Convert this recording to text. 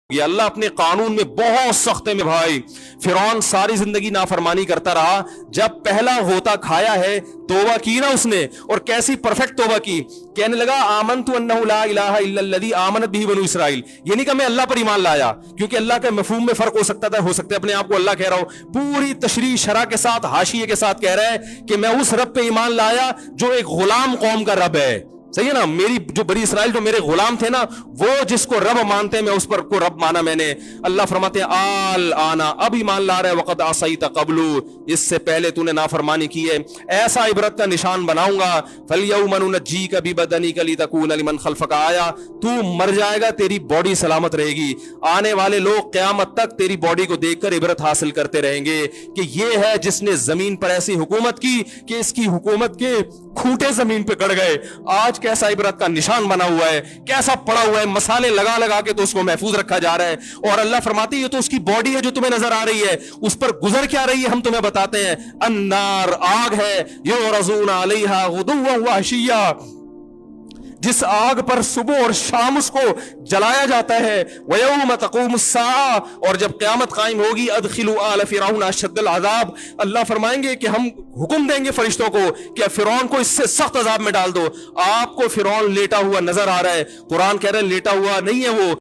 یہ اللہ اپنے قانون میں بہت سخت ہے میں بھائی. فرعون ساری زندگی نافرمانی کرتا رہا, جب پہلا غوطہ کھایا ہے توبہ کی نا اس نے, اور کیسی پرفیکٹ توبہ کی, کہنے لگا آمنت انہ لا الہ الا الذی آمنت بہ بنو اسرائیل. یہ نہیں کہ میں اللہ پر ایمان لایا, کیونکہ اللہ کے مفہوم میں فرق ہو سکتا تھا, ہو سکتا ہے اپنے آپ کو اللہ کہہ رہا ہو, پوری تشریح شرح کے ساتھ حاشیے کے ساتھ کہہ رہا ہے کہ میں اس رب پہ ایمان لایا جو ایک غلام قوم کا رب ہے. صحیح ہے نا, میری جو بنی اسرائیل جو میرے غلام تھے نا, وہ جس کو رب مانتے ہیں میں اس پر کو رب مانا میں نے. اللہ فرماتے ہیں آل آنا, اب ایمان لا رہے, وقد عصیت قبل, اس سے پہلے تو نے نافرمانی کی ہے, ایسا عبرت کا نشان بناؤں گا. فالیوم ننجیک ببدنک لتکون لمن خلفک آیا, تو مر جائے گا تیری باڈی سلامت رہے گی, آنے والے لوگ قیامت تک تیری باڈی کو دیکھ کر عبرت حاصل کرتے رہیں گے کہ یہ ہے جس نے زمین پر ایسی حکومت کی کہ اس کی حکومت کے کھوٹے زمین پہ گڑ گئے. آج کیسا عبرت کا نشان بنا ہوا ہے, کیسا پڑا ہوا ہے, مسالے لگا لگا کے تو اس کو محفوظ رکھا جا رہا ہے. اور اللہ فرماتے ہیں یہ تو اس کی باڈی ہے جو تمہیں نظر آ رہی ہے, اس پر گزر کیا رہی ہے ہم تمہیں بتاتے ہیں. النار, آگ ہے, یعرضون علیہا غدوا وعشیا, جس آگ پر صبح اور شام اس کو جلایا جاتا ہے. وَيَوْمَ تَقُومُ السَّاعَةُ, اور جب قیامت قائم ہوگی, أَدْخِلُوا آلَ فِرْعَوْنَ أَشَدَّ الْعَذَابِ, اللہ فرمائیں گے کہ ہم حکم دیں گے فرشتوں کو کہ فرعون کو اس سے سخت عذاب میں ڈال دو. آپ کو فرعون لیٹا ہوا نظر آ رہا ہے, قرآن کہہ رہا ہے لیٹا ہوا نہیں ہے وہ,